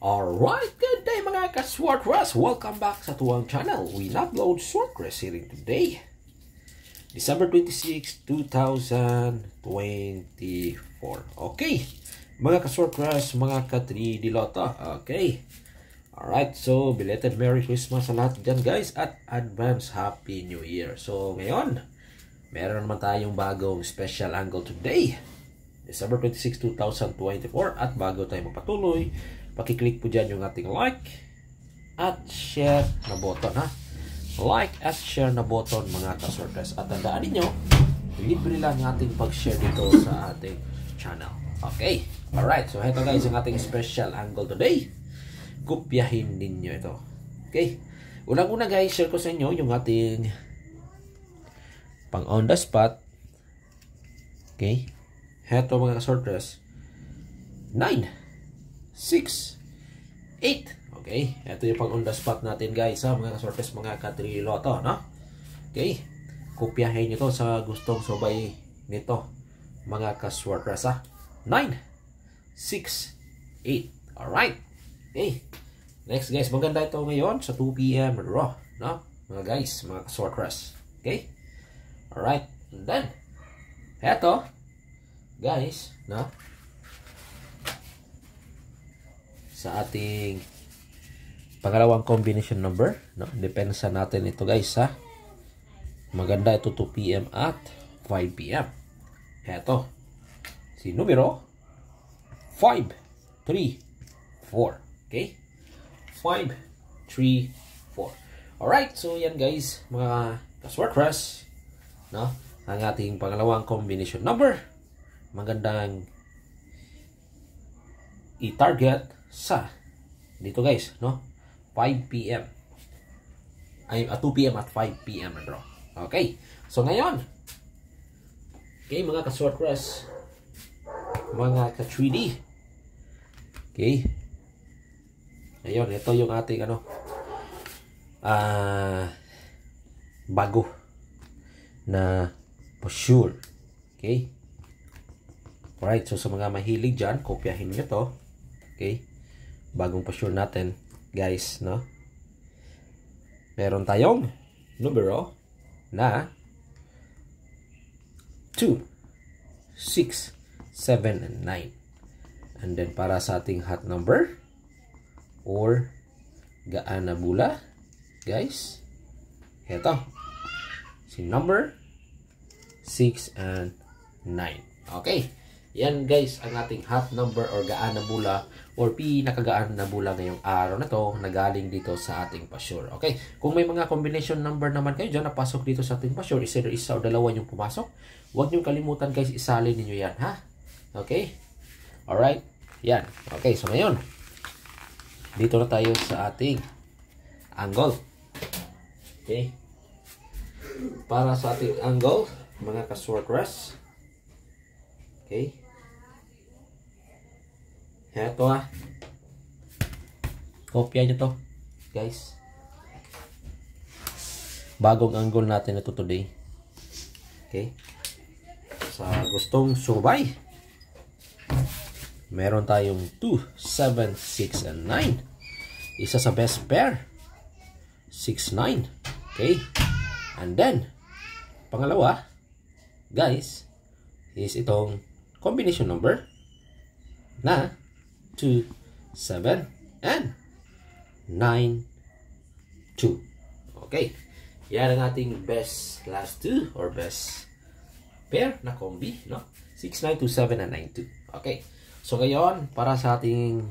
Alright, good day mga ka-Swordcrest! Welcome back sa tuwang channel. We upload Swordcrest here today. December 26, 2024. Okay, mga ka-Swordcrest, mga ka-3D Lotto. Okay. Alright, so belated Merry Christmas sa lahat dyan guys at advance Happy New Year. So ngayon, meron naman tayong bagong special angle today. December 26, 2024 at bago tayo magpatuloy, pakiclick po dyan yung ating like at share na button ha. Like at share na button mga ka-Swordcrest. At tandaan ninyo, libre lang yung ating pag-share dito sa ating channel. Okay, alright. So ito guys yung ating special angle today. Kopyahin ninyo ito. Okay, unang-una guys, share ko sa inyo yung ating pang on the spot. Okay, ito mga ka-Swordcrest. 9, 6, 8. Okay, ito yung pang on the spot natin guys ha, mga ka-Swordcrest, mga ka-3 Lotto, no? Okay, kopyahin nyo to sa gustong subay nito mga ka-Swordcrest ha. 9, 6, 8. Alright. Okay, next guys, maganda ito ngayon sa 2 PM raw, no? Mga guys, mga ka-Swordcrest. Okay, alright. And then eto guys, no, sa ating pangalawang combination number, no, depensa natin ito guys ha. Maganda ito 2 PM at 5 PM. Eto si numero 5, 3, 4. Okay, 5, 3, 4. Alright, so yan guys mga ka-Swordcrest, no, ang ating pangalawang combination number. Magandang i-target sa dito guys, no, 5 PM ay 2 PM at 5 PM na draw. Okay, so ngayon, okay mga ka-Swordcrest, mga ka-3D, okay, ngayon ito yung ating ano bago na posture. Okay, alright, so sa mga mahilig dyan, kopyahin nyo to. Okay, bagong posture natin guys, no, meron tayong numero na 2, 6, 7, and 9. And then para sa ating hot number or gaan na bula guys, eto si number 6 and 9. Okay, yan guys ang ating hot number or gaan na bula or pinakagaan na bula ngayong araw na to na galing dito sa ating pasure. Okay, kung may mga combination number naman kayo dyan na pasok dito sa ating pasure, isa o dalawa yung pumasok, huwag nyo kalimutan guys, isalin ninyo yan ha. Okay, alright, yan. Okay, so ngayon dito na tayo sa ating angle. Okay, para sa ating angle mga ka-Swordcrest, okay, eto ha, kopya nyo to guys, bagong angle natin ito today. Okay, sa gustong subay, meron tayong 2, 7, 6, and 9. Isa sa best pair 6, 9. Okay, and then pangalawa guys is itong combination number na 2, 7, and 9, 2. Okay, yan ang ating best last two or best pair na combi, no? 6, 9, 2, 7, and 9, 2. Okay, so ngayon para sa ating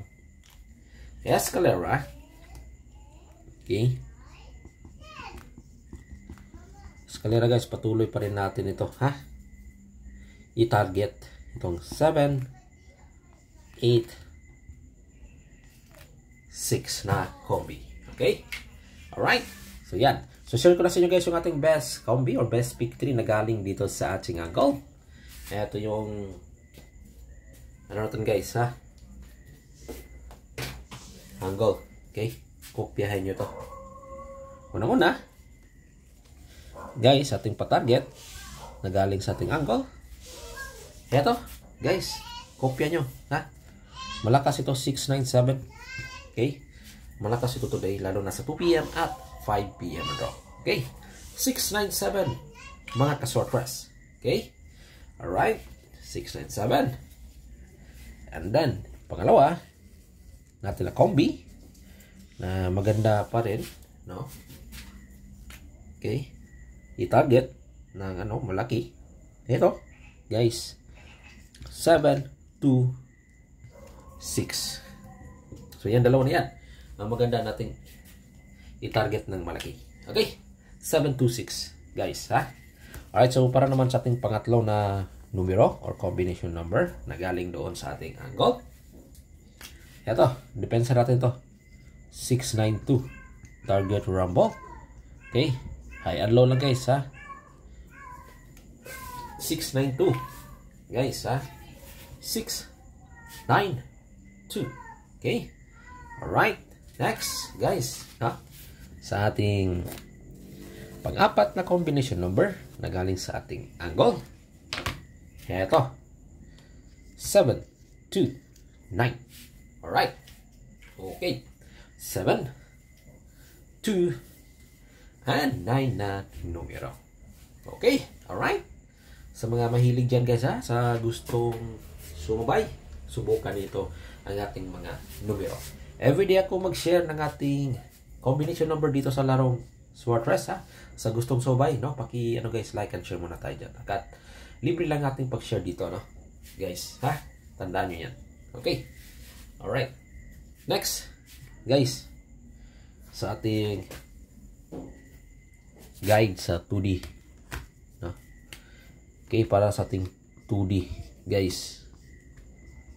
escalera, okay, escalera guys, patuloy pa rin natin ito ha, i-target itong 7, 8, 6 na combi. Okay, alright, so yan, so share ko na sa inyo guys yung ating best combi or best pick 3 na galing dito sa ating angle. Ito yung ano natin guys ha, angle. Okay, kopyahin nyo to. Unang-una guys, ating patarget na galing sa ating angle, eto guys, kopya nyo ha, malakas ito 6, 9, 7. Okay? Malakas ito today, lalo na sa 2 p.m. at 5 p.m. draw. Okay? 697, mga ka-sortress. Okay? Alright? 697. And then, pangalawa, natin na combi, na maganda pa rin, no? Okay? I-target ng malaki. Ito, guys, 7, 2, 6. So, yan, dalawa na yan. Ang maganda nating i-target ng malaki. Okay? 726, guys, ha? Alright, so para naman sa ating pangatlo na numero or combination number na galing doon sa ating angle. Ito, depensa natin to. 692. Target rumble. Okay? High and low lang, guys, ha? 692. Guys, ha? 692. Okay? Alright. Next, guys, ha? Sa ating pang-apat na combination number na galing sa ating angle. Ito. 7, 2, 9. Alright. Okay. 7, 2, and 9 na numero. Okay. Alright. Sa mga mahilig dyan, guys, ha? Sa gustong sumabay, subukan nito ang ating mga numero. Everyday ako mag-share ng ating combination number dito sa larong Swortress, ha? Sa gustong sumabay, no? Guys, like and share muna tayo dyan. At libre lang ating pag-share dito, no? Guys, ha? Tandaan nyo yan. Okay. Alright. Next, guys, sa ating guide sa 2D, no? Okay, para sa ating 2D, guys.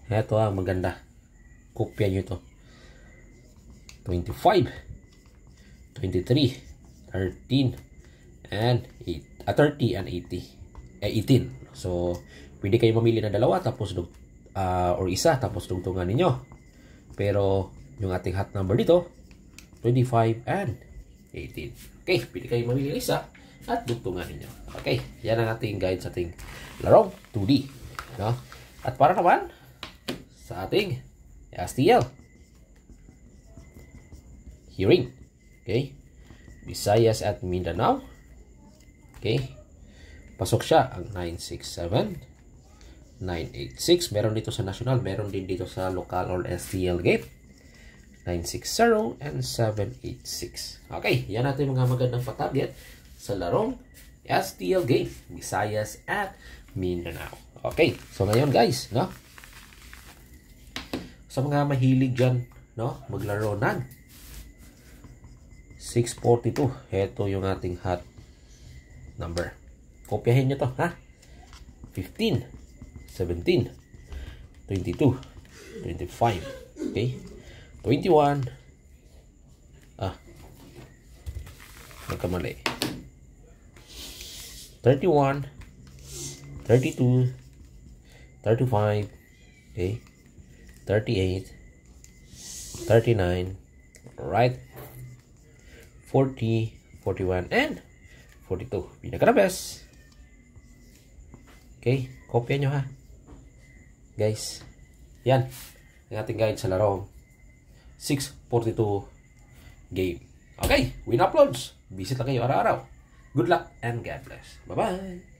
Ito, maganda. Kopya nyo ito. 25, 23, 13, and 30 and 18. So, pwede kayo mamili ng dalawa tapos or isa tapos dugtungan ninyo. Pero yung ating hot number dito, 25 and 18. Okay, pwede kayo mamili ng isa at dugtungan ninyo. Okay, yan ang ating guide sa ating larong 2D, no? At para naman sa ating STL hearing, okay, Visayas at Mindanao. Okay, pasok siya ang 967, 986. Meron dito sa national, meron din dito sa local or STL game. 960 and 786. Okay, yan natin mga magandang patarget sa larong STL game, Visayas at Mindanao. Okay, so ngayon, guys, no? Sa mga mahilig dyan, no, maglaro ng 642. Ito yung ating hot number. Kopyahin nyo to, ha? 15, 17, 22, 25, okay? 21, nagkamali. 31, 32, 35, okay? 38, 39, right? 40, 41, and 42. Pinaka the best. Okay, kopya nyo, ha? Guys, yan ang ating guide sa larong 642 game. Okay, win uploads. Visit lang kayo araw-araw. Good luck and God bless. Bye-bye.